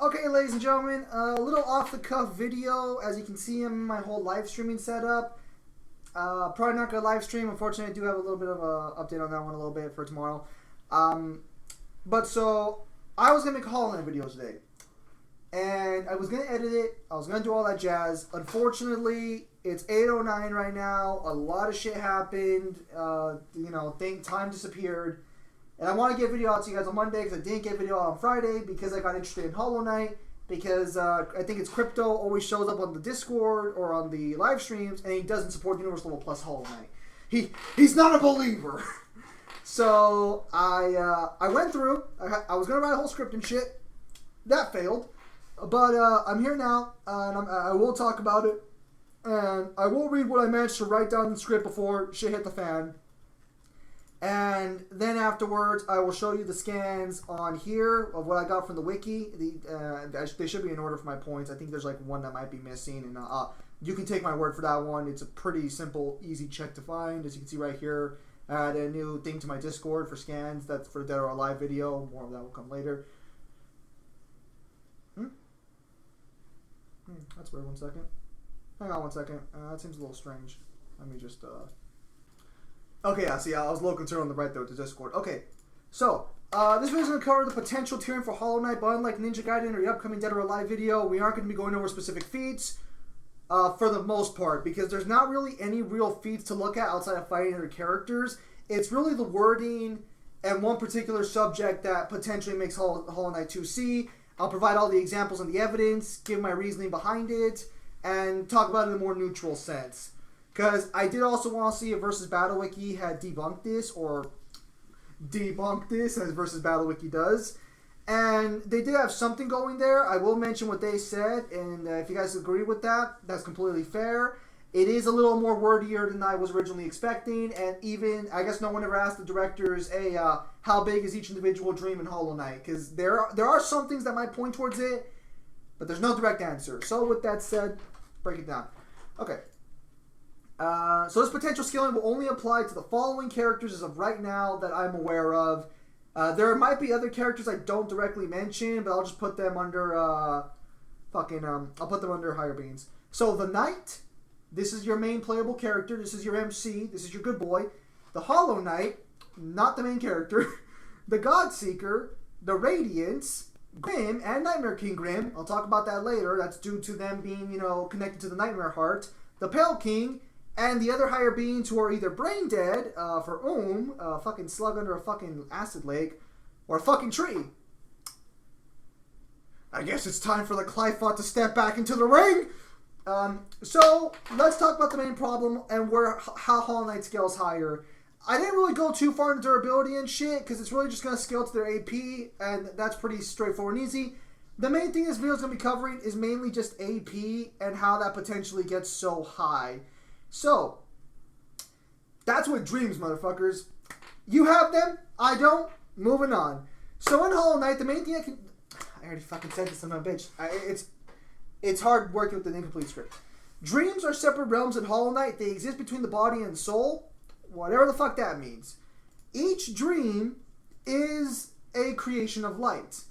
Okay, ladies and gentlemen, a little off-the-cuff video. As you can see, I'm in my whole live streaming setup. Probably not going to live stream. Unfortunately, I do have a little bit of an update on that one a little bit for tomorrow. But so, I was going to make a Hollow Knight video today. And I was going to edit it. I was going to do all that jazz. Unfortunately, it's 8:09 right now. A lot of shit happened. Time disappeared. And I want to get a video out to you guys on Monday because I didn't get a video out on Friday because I got interested in Hollow Knight. Because I think it's Crypto always shows up on the Discord or on the live streams, and he doesn't support Universe Level Plus Hollow Knight. He's not a believer. So I went through. I was gonna write a whole script and shit. That failed. But I'm here now, and I will talk about it, and I will read what I managed to write down in the script before shit hit the fan. And then afterwards, I will show you the scans on here of what I got from the wiki. They should be in order for my points. I think there's like one that might be missing, and you can take my word for that one. It's a pretty simple, easy check to find. As you can see right here, I add a new thing to my Discord for scans. That's for the Dead or Alive video. More of that will come later. That's weird. 1 second. Hang on 1 second. That seems a little strange. Let me just... Okay, yeah, see, I was a little concerned on the right there with the Discord. Okay, so, this video is going to cover the potential tiering for Hollow Knight, but unlike Ninja Gaiden or the upcoming Dead or Alive video, we aren't going to be going over specific feats for the most part, because there's not really any real feats to look at outside of fighting other characters. It's really the wording and one particular subject that potentially makes Hollow Knight 2C. I'll provide all the examples and the evidence, give my reasoning behind it, and talk about it in a more neutral sense. Because I did also want to see if Versus Battle Wiki had debunked this, or debunked this, as Versus Battle Wiki does. And they did have something going there. I will mention what they said, and if you guys agree with that, that's completely fair. It is a little more wordier than I was originally expecting, and even, I guess no one ever asked the directors, hey, how big is each individual dream in Hollow Knight? Because there are some things that might point towards it, but there's no direct answer. So with that said, break it down. Okay. So this potential scaling will only apply to the following characters as of right now that I'm aware of. There might be other characters I don't directly mention, but I'll just put them under, I'll put them under higher beings. So the Knight, this is your main playable character, this is your MC, this is your good boy. The Hollow Knight, not the main character. The Godseeker, the Radiance, Grim, and Nightmare King Grim. I'll talk about that later. That's due to them being, connected to the Nightmare Heart. The Pale King, and the other higher beings who are either brain dead, for a fucking slug under a fucking acid lake, or a fucking tree. I guess it's time for the Clifot to step back into the ring! So, let's talk about the main problem and how Hollow Knight scales higher. I didn't really go too far into durability and shit, because it's really just going to scale to their AP, and that's pretty straightforward and easy. The main thing this video is going to be covering is mainly just AP, and how that potentially gets so high. So, that's what dreams, motherfuckers. You have them, I don't. Moving on. So in Hollow Knight, the main thing I already fucking said this, son of a bitch. It's hard working with an incomplete script. Dreams are separate realms in Hollow Knight. They exist between the body and soul. Whatever the fuck that means. Each dream is a creation of light.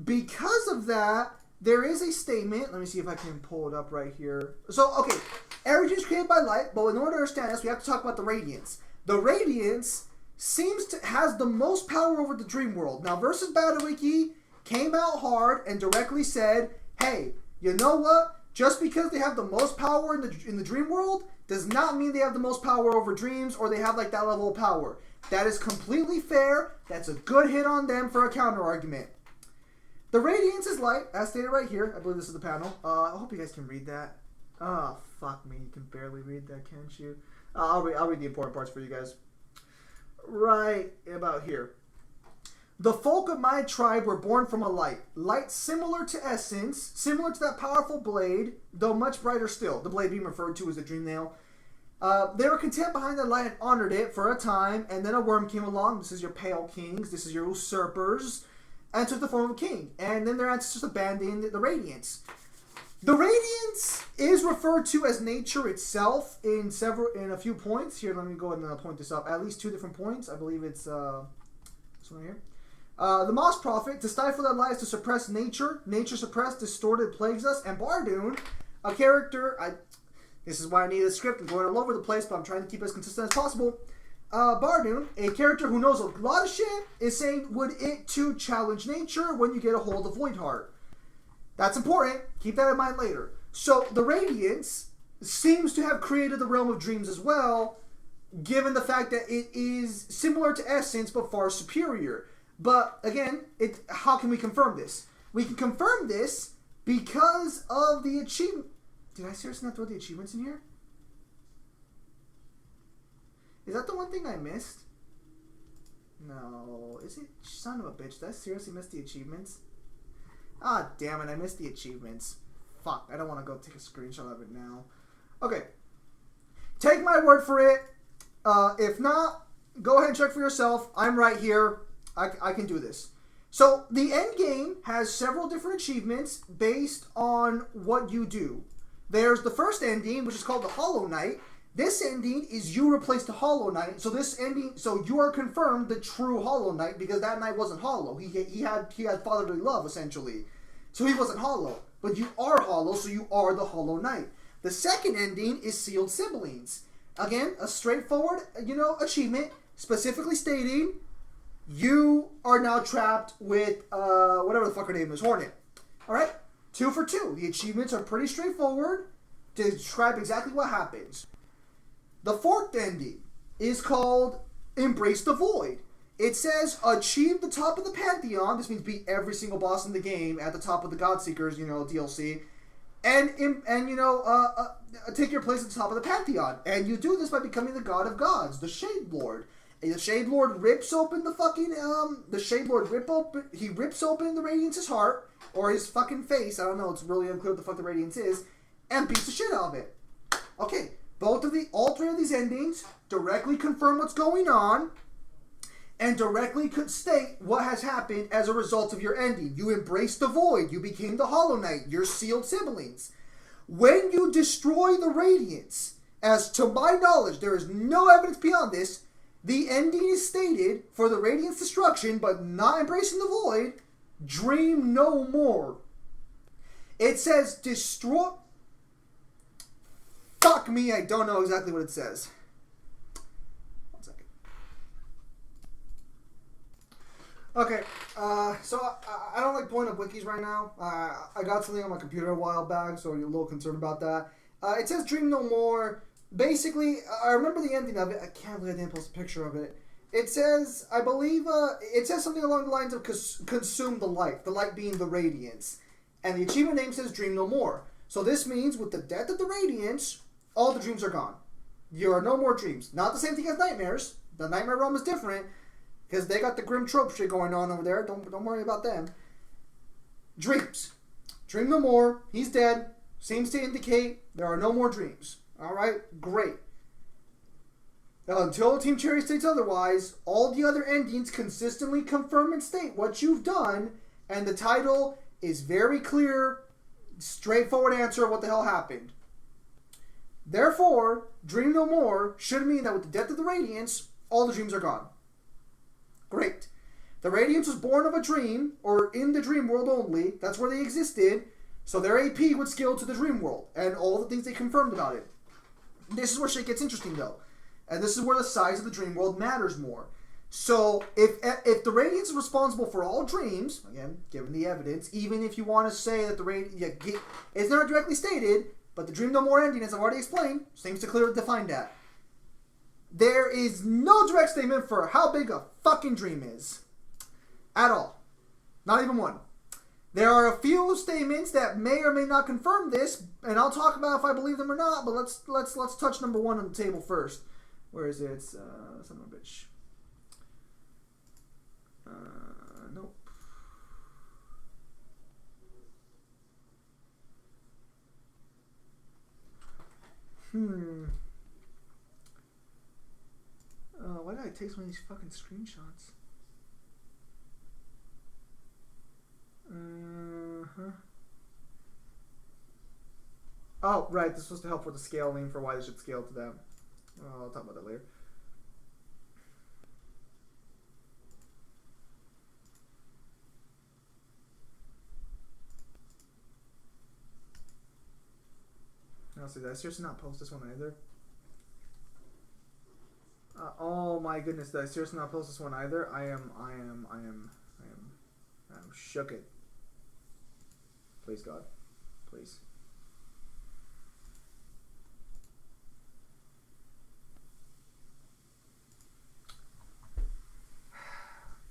Because of that, there is a statement. Let me see if I can pull it up right here. So, okay. Every dream is created by light, but in order to understand this, we have to talk about the Radiance. The Radiance has the most power over the dream world. Now, Versus Battle Wiki came out hard and directly said, hey, you know what? Just because they have the most power in the dream world does not mean they have the most power over dreams or they have like that level of power. That is completely fair. That's a good hit on them for a counter argument. The Radiance is light, as stated right here. I believe this is the panel. I hope you guys can read that. Oh, fuck me. You can barely read that, can't you? I'll read the important parts for you guys. Right about here. The folk of my tribe were born from a light. Light similar to essence, similar to that powerful blade, though much brighter still. The blade being referred to as the dream nail. They were content behind that light and honored it for a time, and then a worm came along. This is your Pale Kings. This is your usurpers. And took the form of a king. And then their ancestors abandoned the Radiance. The Radiance is referred to as nature itself in a few points. Here, let me go ahead and point this up. At least 2 different points. I believe it's this one right here. The Moss Prophet, to stifle that lies, to suppress nature. Nature suppressed, distorted, plagues us. And Bardoon, a character, this is why I need a script. I'm going all over the place, but I'm trying to keep it as consistent as possible. Bardoon, a character who knows a lot of shit, is saying, would it too challenge nature when you get a hold of Voidheart? That's important. Keep that in mind later. So, the Radiance seems to have created the Realm of Dreams as well, given the fact that it is similar to Essence, but far superior. But, again, how can we confirm this? We can confirm this because of the achievement. Did I seriously not throw the achievements in here? Is that the one thing I missed? No. Is it? Son of a bitch. Did I seriously miss the achievements? Ah, damn it. I missed the achievements. Fuck. I don't want to go take a screenshot of it now. Okay. Take my word for it. If not, go ahead and check for yourself. I'm right here. I can do this. So, the end game has several different achievements based on what you do. There's the first ending, which is called the Hollow Knight. This ending is you replace the Hollow Knight. So you are confirmed the true Hollow Knight because that knight wasn't hollow. He had fatherly love, essentially. So he wasn't hollow. But you are hollow, so you are the Hollow Knight. The second ending is Sealed Siblings. Again, a straightforward, achievement, specifically stating you are now trapped with, whatever the fuck her name is, Hornet. Alright? 2 for 2. The achievements are pretty straightforward to describe exactly what happens. The fourth ending is called Embrace the Void. It says, achieve the top of the Pantheon. This means beat every single boss in the game at the top of the Godseekers, DLC. And take your place at the top of the Pantheon. And you do this by becoming the God of Gods, the Shade Lord. And the Shade Lord rips open the fucking, he rips open the Radiance's heart, or his fucking face, I don't know, it's really unclear what the fuck the Radiance is, and beats the shit out of it. Okay. All three of these endings directly confirm what's going on and directly could state what has happened as a result of your ending. You embraced the void. You became the Hollow Knight. Your sealed siblings. When you destroy the Radiance, as to my knowledge, there is no evidence beyond this, the ending is stated for the Radiance destruction, but not embracing the void, dream no more. It says destroy... Fuck me, I don't know exactly what it says. 1 second. Okay, so I don't like pulling up wikis right now. I got something on my computer a while back, so you're a little concerned about that. It says Dream No More. Basically, I remember the ending of it. I can't believe I didn't post a picture of it. It says, I believe, it says something along the lines of consume the light being the Radiance. And the achievement name says Dream No More. So this means with the death of the Radiance, all the dreams are gone. There are no more dreams. Not the same thing as nightmares. The nightmare realm is different because they got the grim trope shit going on over there. Don't worry about them. Dreams. Dream no more. He's dead. Seems to indicate there are no more dreams. Alright? Great. Until Team Cherry states otherwise, all the other endings consistently confirm and state what you've done, and the title is very clear, straightforward answer of what the hell happened. Therefore, Dream No More should mean that with the death of the Radiance, all the dreams are gone. Great. The Radiance was born of a dream, or in the dream world only. That's where they existed. So their AP would scale to the dream world, and all the things they confirmed about it. This is where shit gets interesting, though. And this is where the size of the dream world matters more. So, if the Radiance is responsible for all dreams, again, given the evidence, even if you want to say that the Radiance... it's not directly stated... But the Dream No More ending, as I've already explained, seems to clearly define that. There is no direct statement for how big a fucking dream is. At all. Not even one. There are a few statements that may or may not confirm this, and I'll talk about if I believe them or not, but let's touch number 1 on the table first. Where is it? Son of a bitch. Nope. Why did I take so many fucking screenshots? Oh, right. This was to help with the scaling for why they should scale to them. I'll talk about that later. Honestly, did I seriously not post this one either? Oh my goodness, did I seriously not post this one either? I'm shook it. Please, God. Please.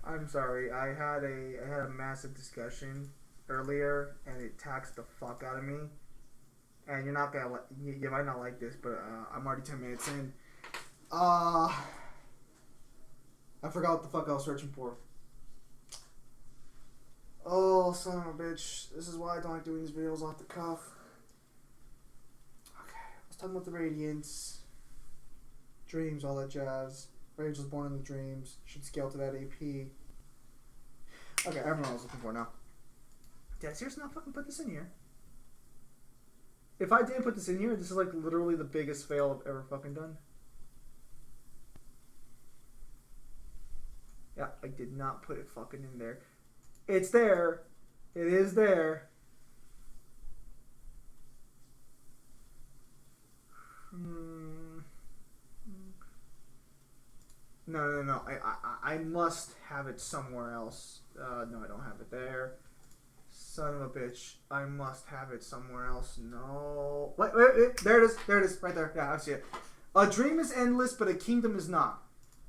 I'm sorry. I had a massive discussion earlier, and it taxed the fuck out of me. And you're not gonna you might not like this, but I'm already 10 minutes in. I forgot what the fuck I was searching for. Oh, son of a bitch. This is why I don't like doing these videos off the cuff. Okay, I was talking about the Radiance. Dreams, all that jazz. Rage was born in the dreams. Should scale to that AP. Okay, I remember what I was looking for now. Did I seriously not fucking put this in here? If I didn't put this in here, this is like literally the biggest fail I've ever fucking done. Yeah, I did not put it fucking in there. It's there. It is there. No. I must have it somewhere else. No, I don't have it there. Son of a bitch. I must have it somewhere else. No. Wait. There it is. Right there. Yeah, I see it. A dream is endless, but a kingdom is not.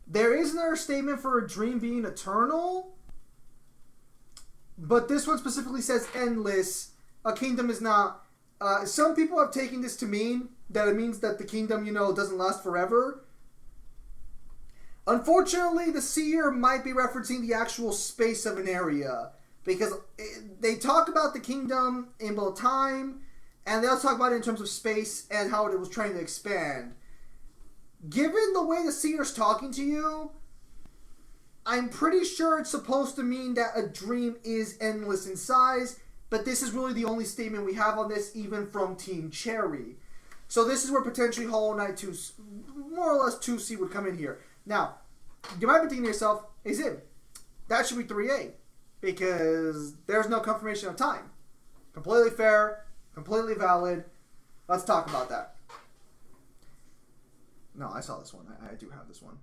There is another statement for a dream being eternal, but this one specifically says endless. A kingdom is not. Some people have taken this to mean that it means that the kingdom, doesn't last forever. Unfortunately, the seer might be referencing the actual space of an area, because they talk about the kingdom in both time, and they also talk about it in terms of space and how it was trying to expand. Given the way the seer's talking to you, I'm pretty sure it's supposed to mean that a dream is endless in size, but this is really the only statement we have on this, even from Team Cherry. So this is where potentially Hollow Knight 2, more or less 2C would come in here. Now, you might be thinking to yourself, hey Zib, that should be 3A, because there's no confirmation of time. Completely fair, completely valid. Let's talk about that. No, I saw this one. I do have this one.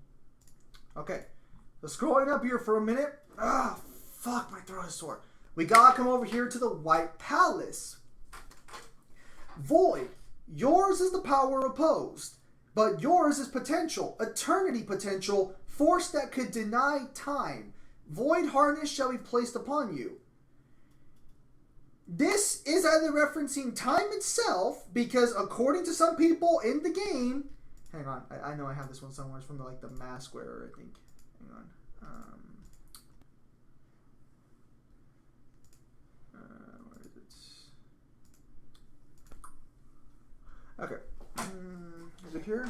Okay. So scrolling up here for a minute. Fuck, my throat is sore. We gotta come over here to the White Palace. Void. Yours is the power opposed, but yours is potential, eternity potential, force that could deny time. Void harness shall be placed upon you. This is either referencing time itself, because according to some people in the game, hang on, I know I have this one somewhere. It's from the mask wearer, I think. Hang on. Where is it? Okay. Is it here?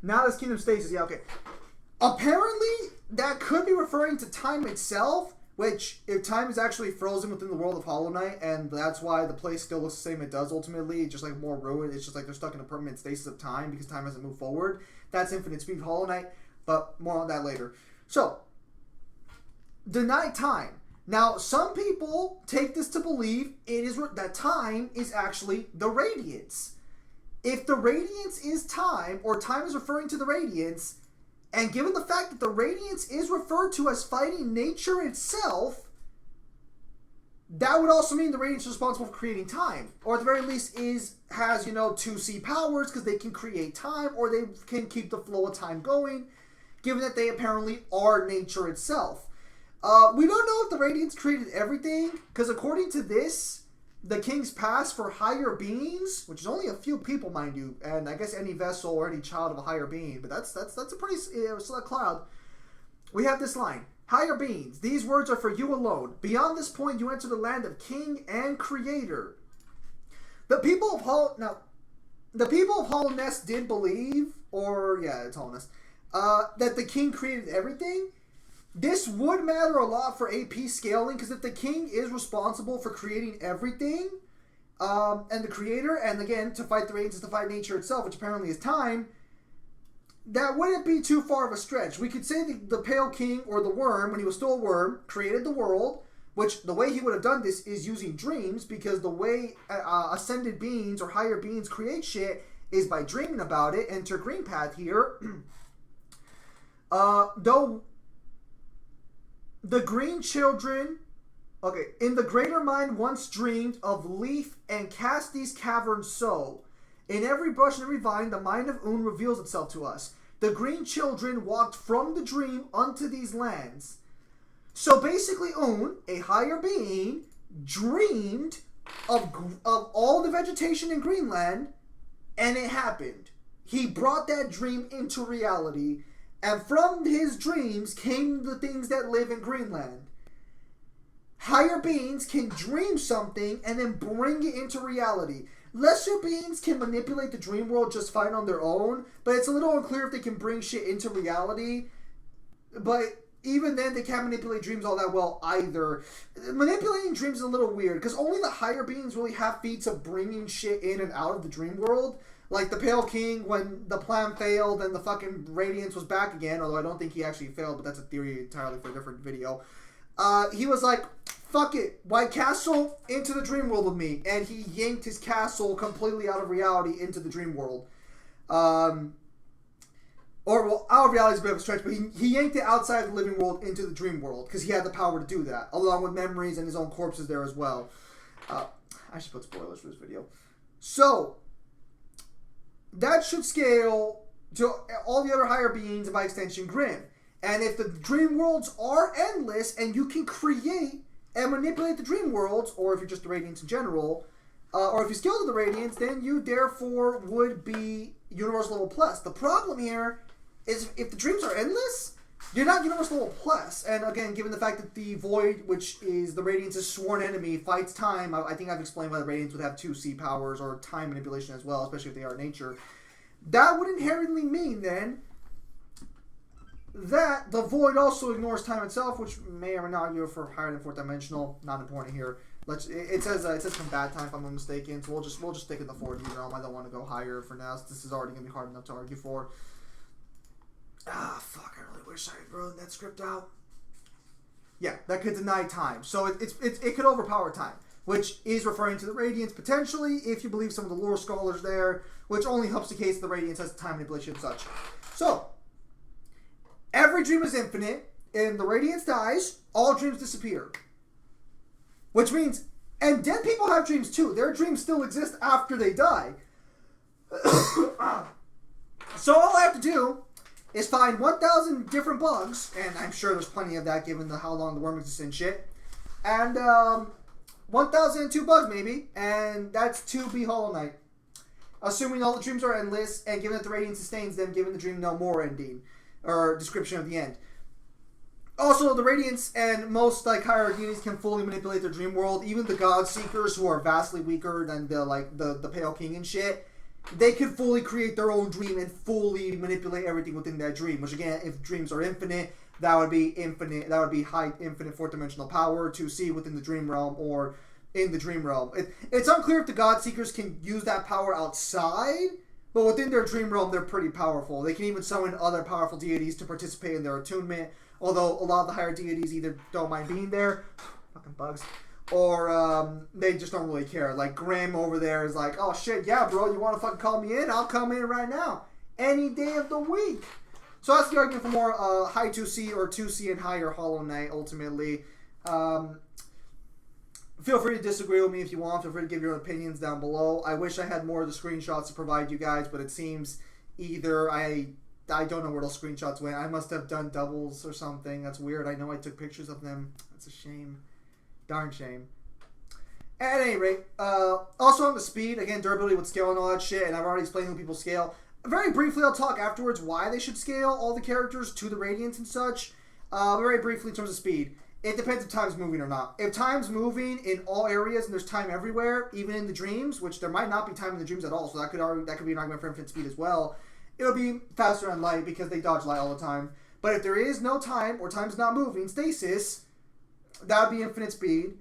Now this Kingdom Stasis, yeah, okay. Apparently, that could be referring to time itself, which, if time is actually frozen within the world of Hollow Knight, and that's why the place still looks the same it does ultimately, just like more ruined, it's just like they're stuck in a permanent stasis of time because time hasn't moved forward. That's Infinite Speed Hollow Knight, but more on that later. So, deny time. Now, some people take this to believe that time is actually the Radiance. If the Radiance is time, or time is referring to the Radiance, and given the fact that the Radiance is referred to as fighting nature itself, that would also mean the Radiance is responsible for creating time. Or at the very least has 2C powers, because they can create time, or they can keep the flow of time going, given that they apparently are nature itself. We don't know if the Radiance created everything, because according to this, the King's Pass for higher beings, which is only a few people, mind you, and I guess any vessel or any child of a higher being, but that's a pretty select cloud. We have this line: higher beings, these words are for you alone. Beyond this point, you enter the land of King and Creator. The people of Hollow Nest did believe, it's Hollow Nest, that the King created everything. This would matter a lot for AP scaling, because if the King is responsible for creating everything, and the Creator, and again, to fight the Radiance is to fight nature itself, which apparently is time, that wouldn't be too far of a stretch. We could say the Pale King or the Worm, when he was still a worm, created the world, which the way he would have done this is using dreams, because the way ascended beings or higher beings create shit is by dreaming about it. Enter Green Path here. Though the green children, okay, in the greater mind once dreamed of leaf and cast these caverns so. In every bush and every vine, the mind of Un reveals itself to us. The green children walked from the dream unto these lands. So basically, Un, a higher being, dreamed of all the vegetation in Greenland, and it happened. He brought that dream into reality, and from his dreams came the things that live in Greenland. Higher beings can dream something and then bring it into reality. Lesser beings can manipulate the dream world just fine on their own, but it's a little unclear if they can bring shit into reality. But even then, they can't manipulate dreams all that well either. Manipulating dreams is a little weird, because only the higher beings really have feats of bringing shit in and out of the dream world. Like the Pale King, when the plan failed and the fucking Radiance was back again, although I don't think he actually failed, but that's a theory entirely for a different video. He was like, fuck it, White Castle, into the dream world with me. And he yanked his castle completely out of reality into the dream world. Well, out of reality is a bit of a stretch, but he yanked it outside the living world into the dream world, because he had the power to do that, along with memories and his own corpses there as well. I should put spoilers for this video. So, that should scale to all the other higher beings, and by extension, Grimm. And if the dream worlds are endless, and you can create and manipulate the dream worlds, or if you're just the Radiance in general, or if you scale to the Radiance, then you therefore would be Universe level plus. The problem here is if the dreams are endless, you're not Universe level plus. And again, given the fact that the Void, which is the Radiance's sworn enemy, fights time, I think I've explained why the Radiance would have 2C powers or time manipulation as well, especially if they are nature. That would inherently mean then that the Void also ignores time itself, which may or may not argue for higher than 4th dimensional. Not important here. It says combat time if I'm not mistaken, so we'll just stick in the 4D realm. I don't want to go higher for now. So this is already gonna be hard enough to argue for. Fuck! I really wish I had wrote that script out. Yeah, that could deny time, so it could overpower time, which is referring to the Radiance potentially, if you believe some of the lore scholars there, which only helps the case the Radiance has time manipulation and such. So every dream is infinite, and the Radiance dies, all dreams disappear. Which means, and dead people have dreams too. Their dreams still exist after they die. So all I have to do is find 1,000 different bugs, and I'm sure there's plenty of that given how long the worm exists and shit. And 1,002 bugs maybe, and that's 2B Hollow Knight. Assuming all the dreams are endless, and given that the Radiance sustains them, giving the dream no more ending, or description of the end. Also, the Radiance and most higher deities can fully manipulate their dream world. Even the God Seekers, who are vastly weaker than the Pale King and shit, they can fully create their own dream and fully manipulate everything within that dream. Which again, if dreams are infinite, that would be infinite. That would be high infinite 4th dimensional power to see within the dream realm or in the dream realm. It's unclear if the God Seekers can use that power outside, but within their dream realm, they're pretty powerful. They can even summon other powerful deities to participate in their attunement. Although a lot of the higher deities either don't mind being there, fucking bugs, or they just don't really care. Like Grimm over there is like, oh shit, yeah, bro, you want to fucking call me in? I'll come in right now, any day of the week. So that's the argument for more high 2C or 2C and higher Hollow Knight. Ultimately, feel free to disagree with me if you want. Feel free to give your opinions down below. I wish I had more of the screenshots to provide you guys, but it seems either I don't know where those screenshots went. I must have done doubles or something. That's weird. I know I took pictures of them. That's a shame. Darn shame. At any rate, also on the speed, again, durability with scale and all that shit, and I've already explained how people scale. Very briefly, I'll talk afterwards why they should scale all the characters to the Radiance and such. Very briefly, in terms of speed, it depends if time's moving or not. If time's moving in all areas and there's time everywhere, even in the dreams, which there might not be time in the dreams at all, so that could be an argument for infinite speed as well. It'll be faster than light because they dodge light all the time. But if there is no time or time's not moving, stasis, that would be infinite speed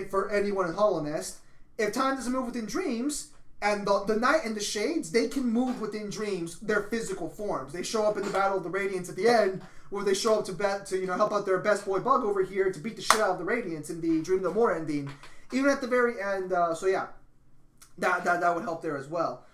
for anyone in Hollow Nest. If time doesn't move within dreams, And the Knight and the Shades, they can move within dreams their physical forms. They show up in the Battle of the Radiance at the end, where they show up to help out their best boy Bug over here to beat the shit out of the Radiance in the Dream No More ending. Even at the very end, so yeah, that would help there as well.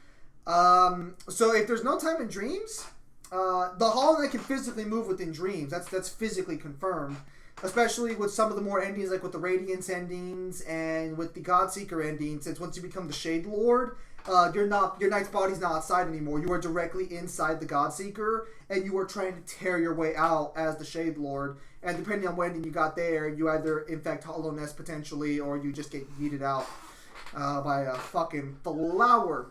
So if there's no time in dreams, the Hollow Knight can physically move within dreams. That's physically confirmed. Especially with some of the more endings, like with the Radiance endings and with the Godseeker ending, since once you become the Shade Lord, your Knight's body's not outside anymore. You are directly inside the Godseeker, and you are trying to tear your way out as the Shade Lord. And depending on what ending you got there, you either infect Hollowness potentially, or you just get yeeted out by a fucking flower.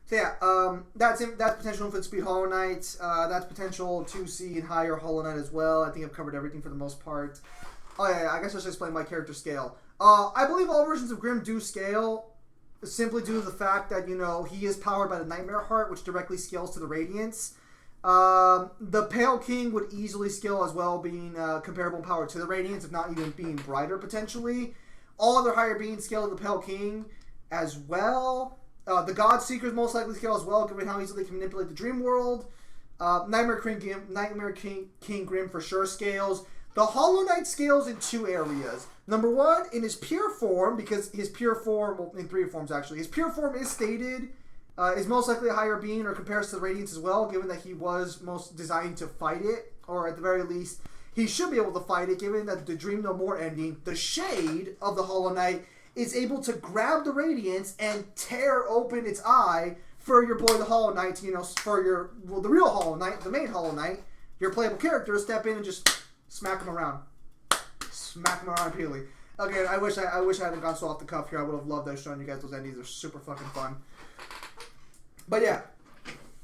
So yeah, that's potential Infinite Speed Hollow Knight. That's potential 2C and higher Hollow Knight as well. I think I've covered everything for the most part. Oh yeah, I guess I should explain my character scale. I believe all versions of Grim do scale, simply due to the fact that, he is powered by the Nightmare Heart, which directly scales to the Radiance. The Pale King would easily scale as well, being comparable in power to the Radiance, if not even being brighter potentially. All other higher beings scale to the Pale King as well. The Godseekers most likely scale as well, given how easily they can manipulate the dream world. Nightmare King Grim for sure scales. The Hollow Knight scales in two areas. Number one, in his pure form, because his pure form, well, in three forms actually, his pure form is stated, is most likely a higher being or compares to the Radiance as well, given that he was most designed to fight it, or at the very least, he should be able to fight it, given that the Dream No More ending, the Shade of the Hollow Knight, is able to grab the Radiance and tear open its eye for your boy the Hollow Knight, for the real Hollow Knight, the main Hollow Knight, your playable character, to step in and just smack him around. Smack him around repeatedly. Okay, I wish I hadn't gone so off the cuff here. I would have loved showing you guys those endings. They're super fucking fun. But yeah.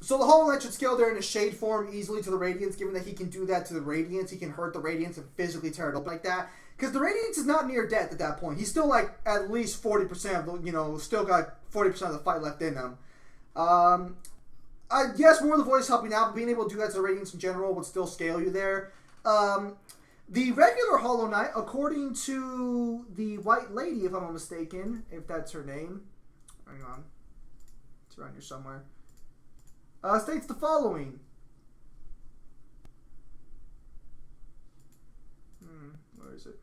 So the Hollow Knight should scale there in a Shade form easily to the Radiance, given that he can do that to the Radiance. He can hurt the Radiance and physically tear it up like that. Because the Radiance is not near death at that point. He's still like at least 40% of the, still got 40% of the fight left in him. I guess more of the voice helping out, but being able to do that to the Radiance in general would still scale you there. The regular Hollow Knight, according to the White Lady, if I'm not mistaken, if that's her name, hang on, it's around here somewhere, states the following. Where is it?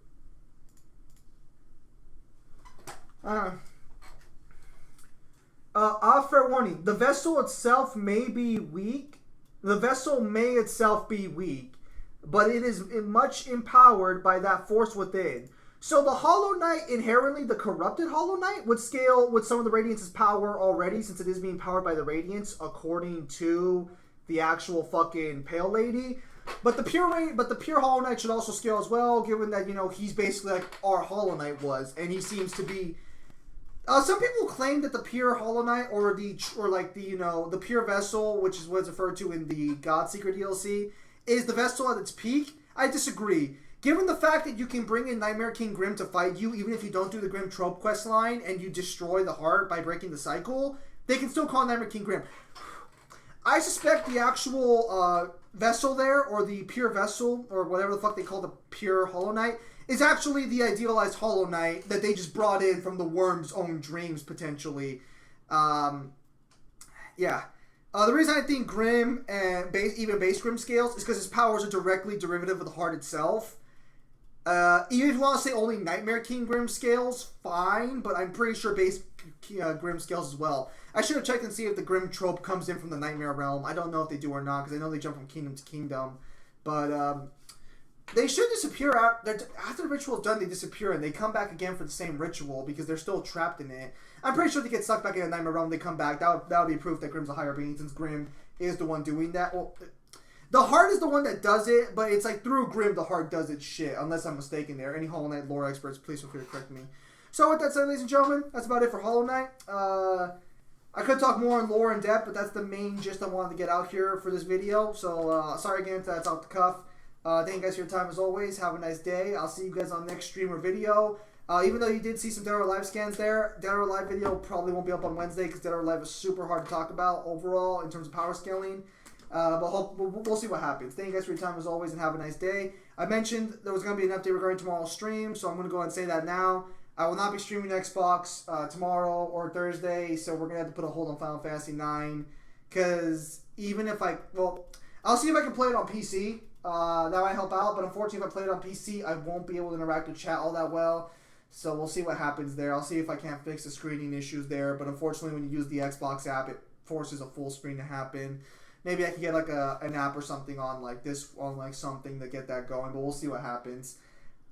Fair warning. The vessel itself may be weak. The vessel may itself be weak, but it is much empowered by that force within. So the Hollow Knight, inherently the corrupted Hollow Knight, would scale with some of the Radiance's power already, since it is being powered by the Radiance, according to the actual fucking Pale Lady. But the pure Hollow Knight should also scale as well, given that, he's basically like our Hollow Knight was, and he seems to be. Some people claim that the pure Hollow Knight, or the pure vessel, which is what's referred to in the Godseeker DLC, is the vessel at its peak. I disagree. Given the fact that you can bring in Nightmare King Grim to fight you, even if you don't do the Grim Trope quest line and you destroy the heart by breaking the cycle, they can still call Nightmare King Grim. I suspect the actual vessel there, or the pure vessel, or whatever the fuck they call the pure Hollow Knight, is actually the idealized Hollow Knight that they just brought in from the Worm's own dreams, potentially. Yeah. The reason I think Grim and even base Grim scales is because his powers are directly derivative of the heart itself. Even if you want to say only Nightmare King Grim scales, fine, but I'm pretty sure base Grim scales as well. I should have checked and see if the Grim trope comes in from the Nightmare realm. I don't know if they do or not, because I know they jump from kingdom to kingdom. But they should disappear after the ritual is done. They disappear and they come back again for the same ritual because they're still trapped in it. I'm pretty sure they get sucked back in the Nightmare realm. They come back. That would be proof that Grim's a higher being, since Grim is the one doing that. Well, the heart is the one that does it, but it's like through Grim the heart does its shit, unless I'm mistaken there. Any Hollow Knight lore experts, please feel free to correct me. So with that said, ladies and gentlemen, that's about it for Hollow Knight. I could talk more on lore in depth, but that's the main gist I wanted to get out here for this video. So sorry again if that's off the cuff. Thank you guys for your time as always. Have a nice day. I'll see you guys on the next stream or video. Even though you did see some Dead or Alive scans there, Dead or Alive video probably won't be up on Wednesday because Dead or Alive is super hard to talk about overall in terms of power scaling. But we'll see what happens. Thank you guys for your time as always, and have a nice day. I mentioned there was going to be an update regarding tomorrow's stream, so I'm going to go ahead and say that now. I will not be streaming Xbox tomorrow or Thursday, so we're gonna have to put a hold on Final Fantasy 9. Because even if I'll see if I can play it on PC. That might help out, but unfortunately, if I play it on PC, I won't be able to interact with chat all that well. So we'll see what happens there. I'll see if I can't fix the screening issues there. But unfortunately, when you use the Xbox app, it forces a full screen to happen. Maybe I can get like an app or something on like this on like something to get that going. But we'll see what happens.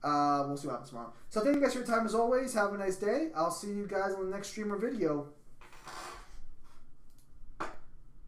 We'll see what happens tomorrow. So thank you guys for your time as always. Have a nice day. I'll see you guys on the next stream or video.